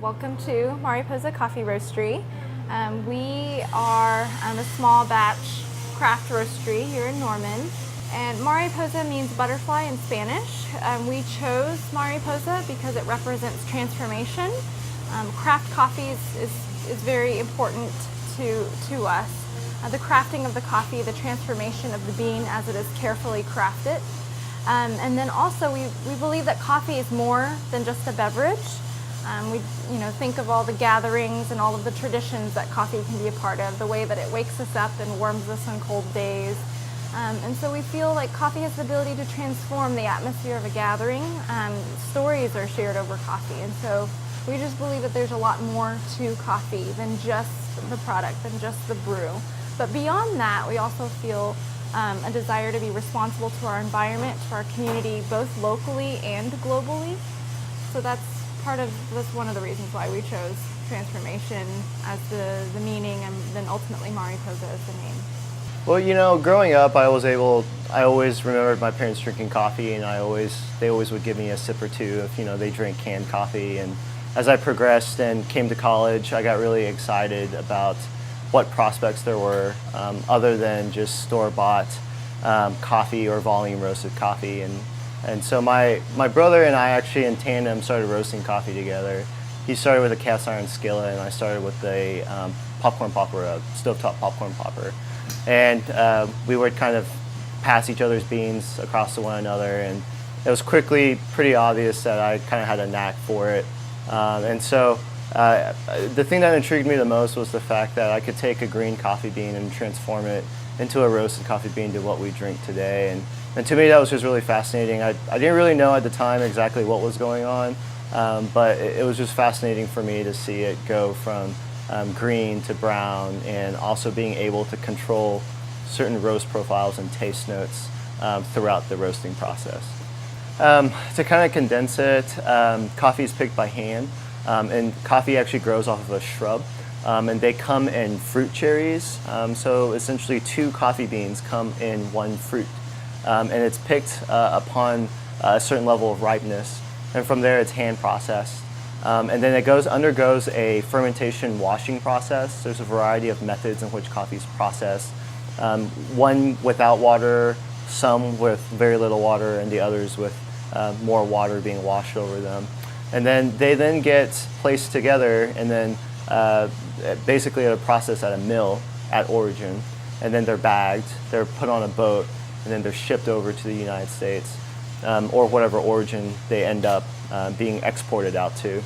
Welcome to Mariposa Coffee Roastery. We are a small batch craft roastery here in Norman. And Mariposa means butterfly in Spanish. We chose Mariposa because it represents transformation. Craft coffee is very important to us. The crafting of the coffee, the transformation of the bean as it is carefully crafted. And then also we believe that coffee is more than just a beverage. We think of all the gatherings and all of the traditions that coffee can be a part of, the way that it wakes us up and warms us on cold days. And so we feel like coffee has the ability to transform the atmosphere of a gathering. Stories are shared over coffee, and so we just believe that there's a lot more to coffee than just the product, than just the brew. But beyond that, we also feel a desire to be responsible to our environment, to our community, both locally and globally. So that's one of the reasons why we chose transformation as the meaning, and then ultimately Mariposa as the name. Well, growing up, I always remembered my parents drinking coffee, and they always would give me a sip or two if, they drink canned coffee. And as I progressed and came to college, I got really excited about what prospects there were other than just store-bought coffee or volume roasted coffee. And so my brother and I actually in tandem started roasting coffee together. He started with a cast iron skillet, and I started with a popcorn popper, a stovetop popcorn popper. And we would kind of pass each other's beans across to one another, and it was quickly pretty obvious that I kind of had a knack for it. And so the thing that intrigued me the most was the fact that I could take a green coffee bean and transform it into a roasted coffee bean to what we drink today. And to me, that was just really fascinating. I didn't really know at the time exactly what was going on, but it was just fascinating for me to see it go from green to brown, and also being able to control certain roast profiles and taste notes throughout the roasting process. To kind of condense it, coffee is picked by hand, and coffee actually grows off of a shrub, and they come in fruit cherries. So essentially 2 coffee beans come in 1 fruit. And it's picked upon a certain level of ripeness, and from there it's hand processed. And then it undergoes a fermentation washing process. There's a variety of methods in which coffee is processed. One without water, some with very little water, and the others with more water being washed over them. And then they get placed together, and then basically at a process at a mill at origin. And then they're bagged, they're put on a boat, and then they're shipped over to the United States, or whatever origin they end up being exported out to.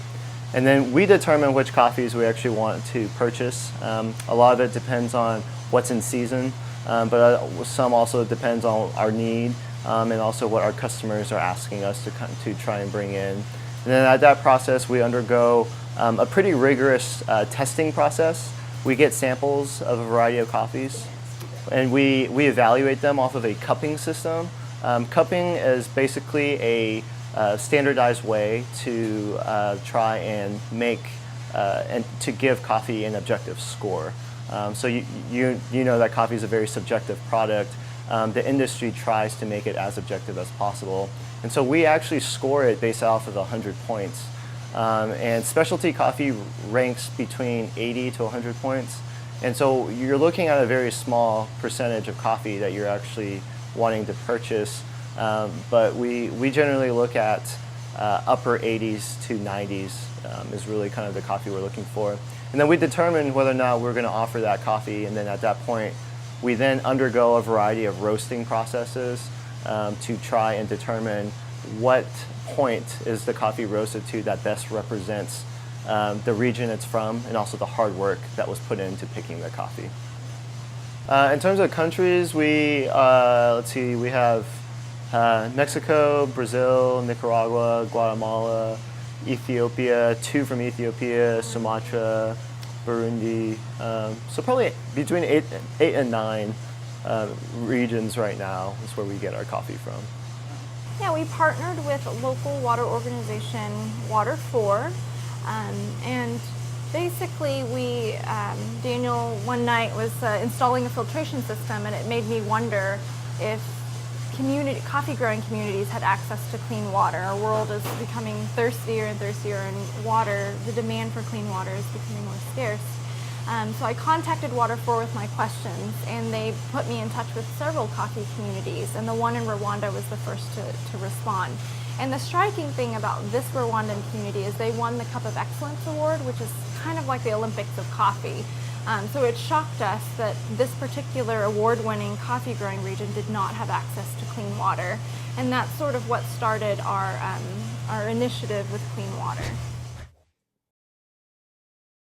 And then we determine which coffees we actually want to purchase. A lot of it depends on what's in season, but some also depends on our need, and also what our customers are asking us to try and bring in. And then at that process, we undergo a pretty rigorous testing process. We get samples of a variety of coffees, and we evaluate them off of a cupping system. Cupping is basically a standardized way to try and make and to give coffee an objective score. So you know that coffee is a very subjective product. The industry tries to make it as objective as possible, and so we actually score it based off of 100 points. And specialty coffee ranks between 80 to 100 points. And so you're looking at a very small percentage of coffee that you're actually wanting to purchase. But we generally look at upper 80s to 90s is really kind of the coffee we're looking for. And then we determine whether or not we're going to offer that coffee. And then at that point, we then undergo a variety of roasting processes to try and determine what point is the coffee roasted to that best represents the region it's from, and also the hard work that was put into picking the coffee. In terms of countries, we have Mexico, Brazil, Nicaragua, Guatemala, Ethiopia, 2 from Ethiopia, Sumatra, Burundi. So probably between 8 and 9 regions right now is where we get our coffee from. Yeah, we partnered with a local water organization, Water 4, and basically Daniel one night was installing a filtration system, and it made me wonder if coffee growing communities had access to clean water. Our world is becoming thirstier and thirstier, and the demand for clean water is becoming more scarce. So I contacted Water4 with my questions, and they put me in touch with several coffee communities, and the one in Rwanda was the first to respond. And the striking thing about this Rwandan community is they won the Cup of Excellence Award, which is kind of like the Olympics of coffee. So it shocked us that this particular award-winning coffee growing region did not have access to clean water. And that's sort of what started our initiative with clean water.